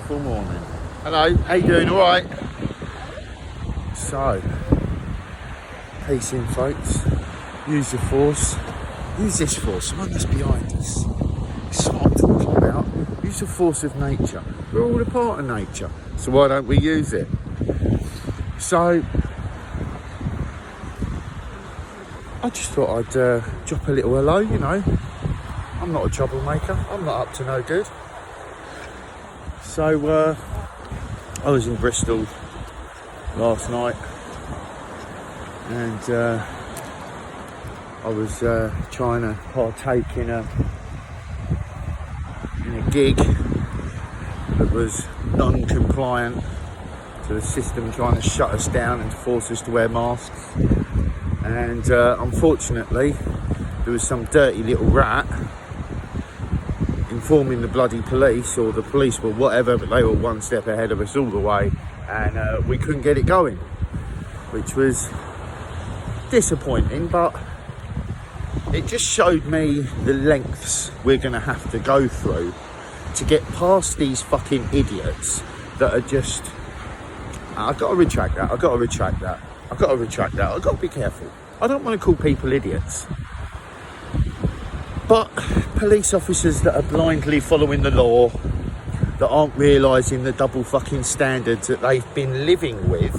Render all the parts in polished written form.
beautiful morning. Hello, how you doing? All right? So, peace in, folks. Use the force. Use this force, the one that's behind us. It's what I'm talking about. Use the force of nature. We're all a part of nature, so why don't we use it? So, I just thought I'd drop a little hello, you know. I'm not a troublemaker. I'm not up to no good. So, I was in Bristol last night and I was trying to partake in a gig that was non-compliant to the system trying to shut us down and to force us to wear masks. And unfortunately, there was some dirty little rat informing the bloody police, or the police were whatever, but they were one step ahead of us all the way, and we couldn't get it going, which was disappointing, but it just showed me the lengths we're going to have to go through to get past these fucking idiots that are just... I've got to retract that, I've got to be careful. I don't want to call people idiots, but police officers that are blindly following the law, that aren't realising the double fucking standards that they've been living with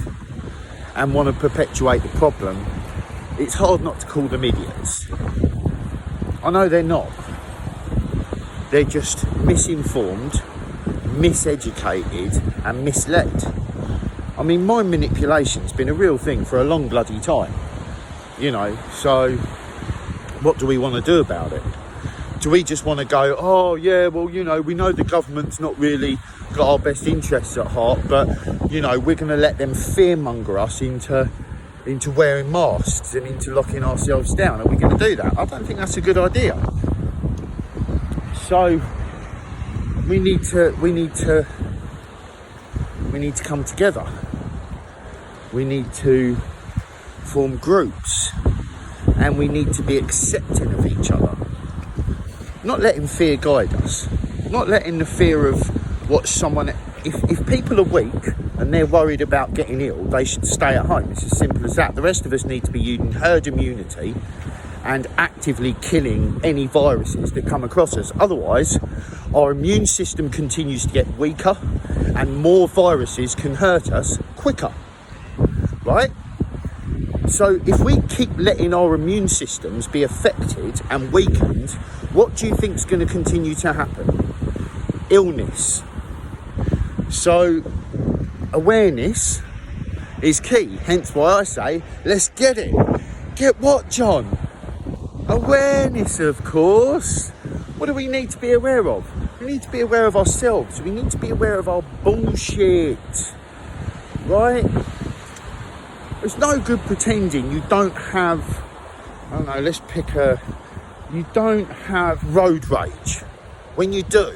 and want to perpetuate the problem, it's hard not to call them idiots. I know they're not. They're just misinformed, miseducated and misled. I mean, mind manipulation's been a real thing for a long bloody time, you know, so what do we want to do about it? Do we just want to go, oh yeah, well, you know, we know the government's not really got our best interests at heart, but, you know, we're going to let them fearmonger us into wearing masks and into locking ourselves down. Are we going to do that? I don't think that's a good idea. So we need to come together. We need to form groups, and we need to be accepting of each other. Not letting fear guide us. Not letting the fear of what someone... If people are weak and they're worried about getting ill, they should stay at home. It's as simple as that. The rest of us need to be using herd immunity and actively killing any viruses that come across us. Otherwise, our immune system continues to get weaker and more viruses can hurt us quicker. Right? So if we keep letting our immune systems be affected and weakened, what do you think is going to continue to happen? Illness. So awareness is key. Hence why I say, let's get it. Get what, John? Awareness, of course. What do we need to be aware of? We need to be aware of ourselves. We need to be aware of our bullshit. Right? It's no good pretending you don't have, I don't know, let's pick you don't have road rage when you do.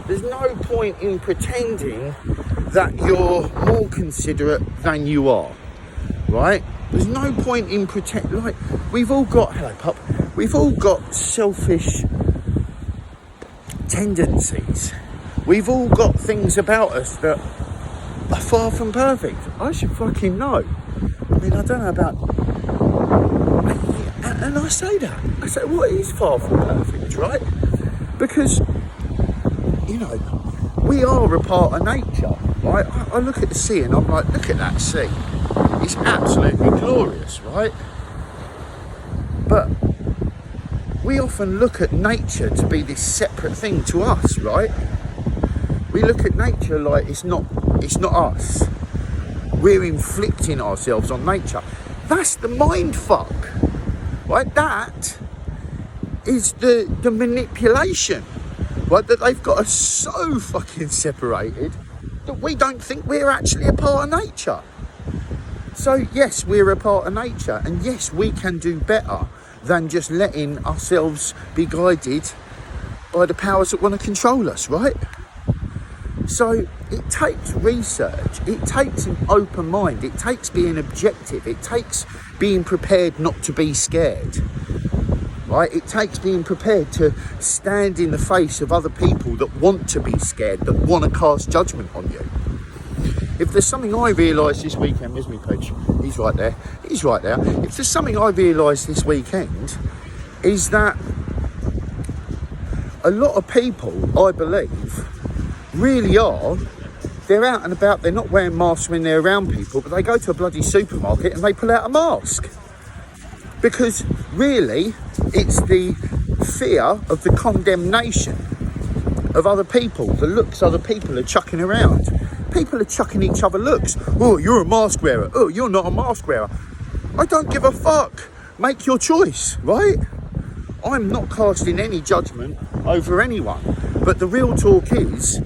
There's no point in pretending that you're more considerate than you are, right? There's no point in like, we've all got, hello pup, we've all got selfish tendencies. We've all got things about us that are far from perfect. I should fucking know. I mean, I don't know about... And I say that. I say, what is far from perfect, right? Because, you know, we are a part of nature, right? I look at the sea and I'm like, look at that sea. It's absolutely glorious, right? But we often look at nature to be this separate thing to us, right? We look at nature like it's not us. We're inflicting ourselves on nature. That's the mind fuck, right? That is the manipulation, right? That they've got us so fucking separated that we don't think we're actually a part of nature. So yes, we're a part of nature, and yes, we can do better than just letting ourselves be guided by the powers that want to control us, right? So it takes research, it takes an open mind, it takes being objective, it takes being prepared not to be scared. right? It takes being prepared to stand in the face of other people that want to be scared, that want to cast judgment on you. If there's something I realised this weekend, where's me Pooch? He's right there. If there's something I realised this weekend, is that a lot of people, I believe, really are, they're out and about, they're not wearing masks when they're around people, but they go to a bloody supermarket and they pull out a mask. Because really, it's the fear of the condemnation of other people, the looks other people are chucking around. People are chucking each other looks. Oh, you're a mask wearer. Oh, you're not a mask wearer. I don't give a fuck. Make your choice, right? I'm not casting any judgment over anyone. But the real talk is,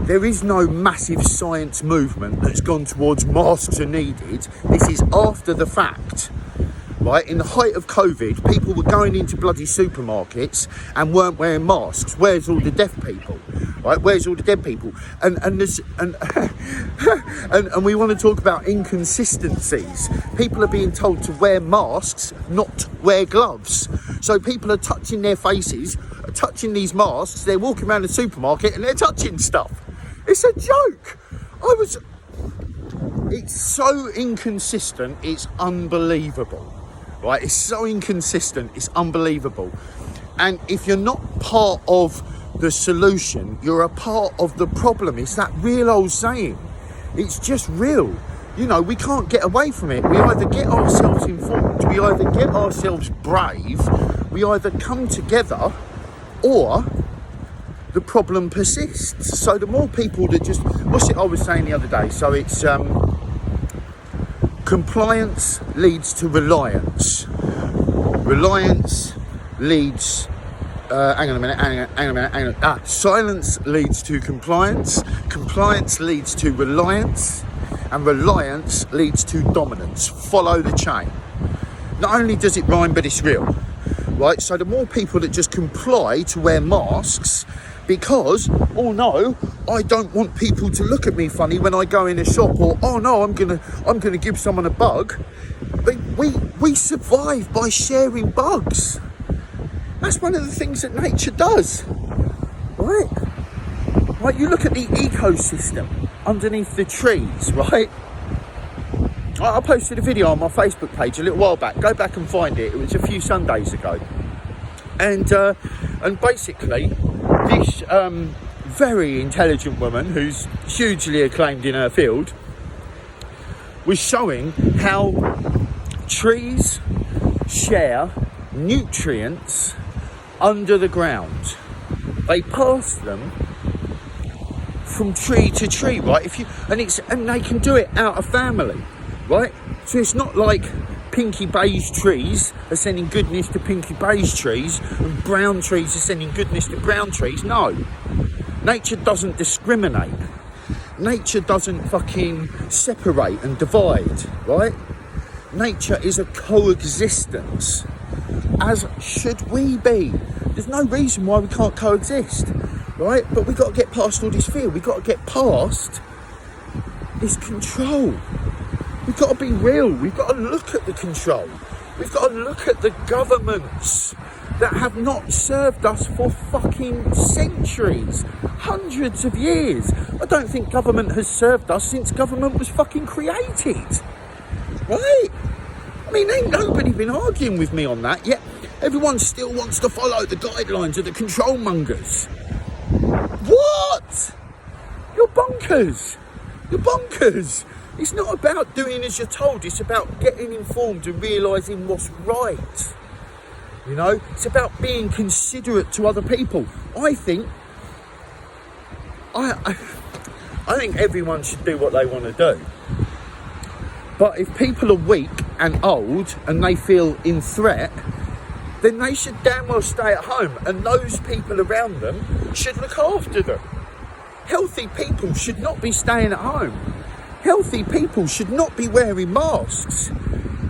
there is no massive science movement that's gone towards masks are needed. This is after the fact. Right, in the height of COVID, people were going into bloody supermarkets and weren't wearing masks. Where's all the deaf people? Right, where's all the dead people? And there's and we want to talk about inconsistencies. People are being told to wear masks, not wear gloves. So people are touching their faces, touching these masks. They're walking around the supermarket and they're touching stuff. It's a joke. It's so inconsistent. It's unbelievable. Right, it's so inconsistent, it's unbelievable. And if you're not part of the solution, you're a part of the problem. It's that real old saying. It's just real. You know, we can't get away from it. We either get ourselves informed, we either get ourselves brave, we either come together, or the problem persists. So the more people that just, what's it I was saying the other day? So it's compliance leads to reliance. Reliance leads, silence leads to compliance. Compliance leads to reliance. And reliance leads to dominance. Follow the chain. Not only does it rhyme, but it's real. Right? So the more people that just comply to wear masks, because, oh no, I don't want people to look at me funny when I go in a shop, or oh no, I'm gonna give someone a bug. We survive by sharing bugs. That's one of the things that nature does, right? Right, you look at the ecosystem underneath the trees, right? I posted a video on my Facebook page a little while back. Go back and find it. It was a few Sundays ago, and basically, this very intelligent woman who's hugely acclaimed in her field was showing how trees share nutrients under the ground. They pass them from tree to tree, right? And they can do it out of family, right? So it's not like pinky beige trees are sending goodness to pinky beige trees and brown trees are sending goodness to brown trees. No, nature doesn't discriminate. Nature doesn't fucking separate and divide, right? Nature is a coexistence, as should we be. There's no reason why we can't coexist, right? But we've got to get past all this fear. We've got to get past this control. We've got to be real. We've got to look at the control. We've got to look at the governments that have not served us for fucking centuries, hundreds of years. I don't think government has served us since government was fucking created, right? I mean, ain't nobody been arguing with me on that, yet everyone still wants to follow the guidelines of the control mongers. What? You're bonkers. You're bonkers. It's not about doing as you're told. It's about getting informed and realising what's right. You know, it's about being considerate to other people. I think everyone should do what they want to do. But if people are weak and old and they feel in threat, then they should damn well stay at home, and those people around them should look after them. Healthy people should not be staying at home. Healthy people should not be wearing masks.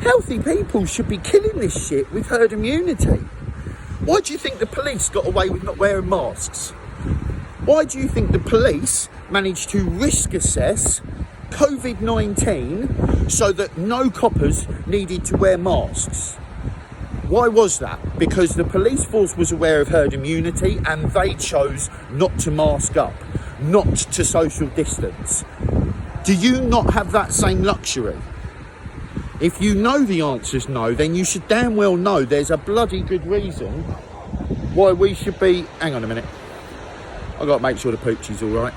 Healthy people should be killing this shit with herd immunity. Why do you think the police got away with not wearing masks? Why do you think the police managed to risk assess COVID-19 so that no coppers needed to wear masks? Why was that? Because the police force was aware of herd immunity and they chose not to mask up, not to social distance. Do you not have that same luxury? If you know the answer's no, then you should damn well know there's a bloody good reason why we should be... Hang on a minute. I've got to make sure the poochie's all right.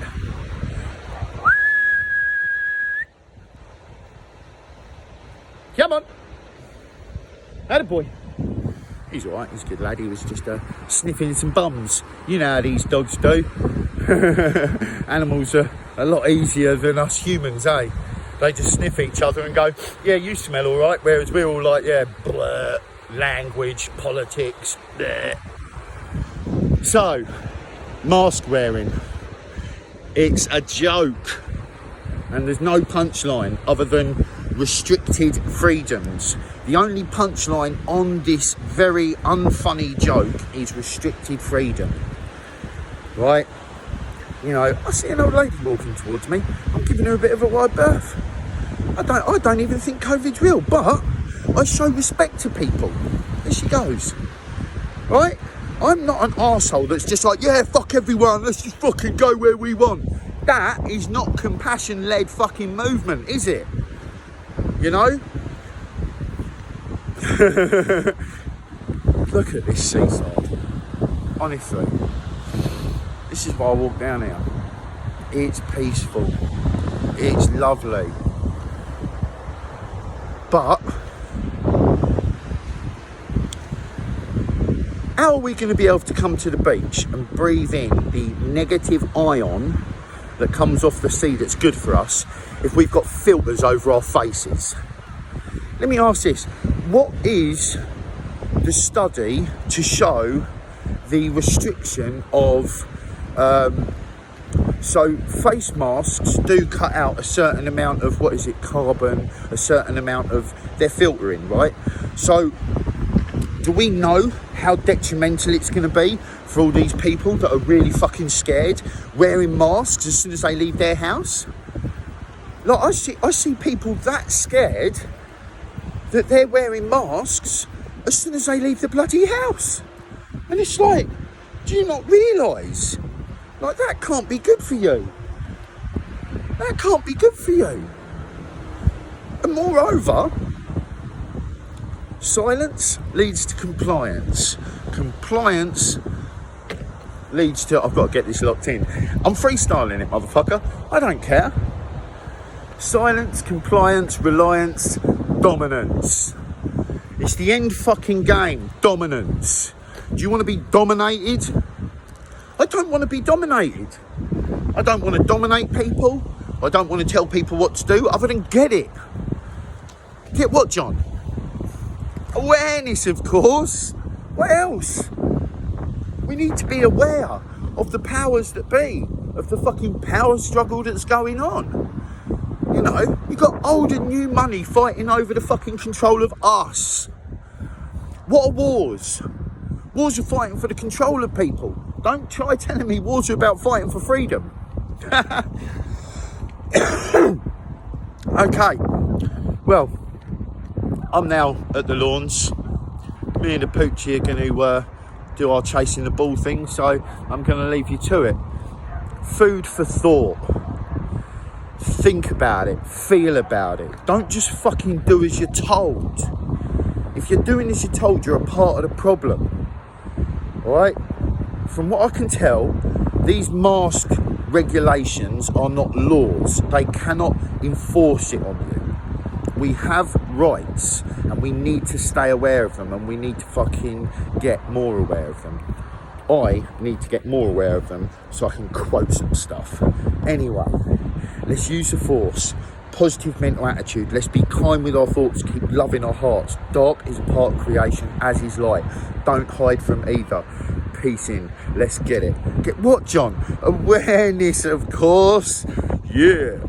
Come on. Atta boy. He's all right, he's a good lad. He was just sniffing some bums. You know how these dogs do. Animals are a lot easier than us humans, eh? They just sniff each other and go, yeah, you smell all right, whereas we're all like, yeah, bleh, language, politics, bleh. So, mask wearing. It's a joke. And there's no punchline other than restricted freedoms. The only punchline on this very unfunny joke is restricted freedom. Right? You know, I see an old lady walking towards me. I'm giving her a bit of a wide berth. I don't even think COVID's real, but I show respect to people. There she goes. Right? I'm not an arsehole that's just like, yeah, fuck everyone, let's just fucking go where we want. That is not compassion-led fucking movement, is it? You know? Look at this seaside. Honestly. This is why I walk down here. It's peaceful. It's lovely. But how are we going to be able to come to the beach and breathe in the negative ion that comes off the sea that's good for us if we've got filters over our faces? Let me ask this. What is the study to show the restriction of... so face masks do cut out a certain amount of, carbon, a certain amount of their filtering, right? So do we know how detrimental it's going to be for all these people that are really fucking scared wearing masks as soon as they leave their house? Like, I see people that scared that they're wearing masks as soon as they leave the bloody house. And it's like, do you not realise? Like, that can't be good for you. That can't be good for you. And moreover, silence leads to compliance. Compliance leads to... I've got to get this locked in. I'm freestyling it, motherfucker. I don't care. Silence, compliance, reliance, dominance. It's the end fucking game. Dominance. Do you want to be dominated? I don't want to be dominated. I don't want to dominate people. I don't want to tell people what to do other than get it. Get what, John? Awareness, of course. What else? We need to be aware of the powers that be, of the fucking power struggle that's going on. You know, you've got old and new money fighting over the fucking control of us. What are wars? Wars are fighting for the control of people. Don't try telling me wars are about fighting for freedom. Okay. Well, I'm now at the lawns. Me and the poochie are going to do our chasing the ball thing, so I'm going to leave you to it. Food for thought. Think about it. Feel about it. Don't just fucking do as you're told. If you're doing as you're told, you're a part of the problem. Alright? From what I can tell, these mask regulations are not laws. They cannot enforce it on you. We have rights and we need to stay aware of them, and we need to fucking get more aware of them. I need to get more aware of them so I can quote some stuff. Anyway, let's use the force. Positive mental attitude. Let's be kind with our thoughts. Keep loving our hearts. Dark is a part of creation, as is light. Don't hide from either. Peace in. Let's get it. Get what, John? Awareness, of course. Yeah.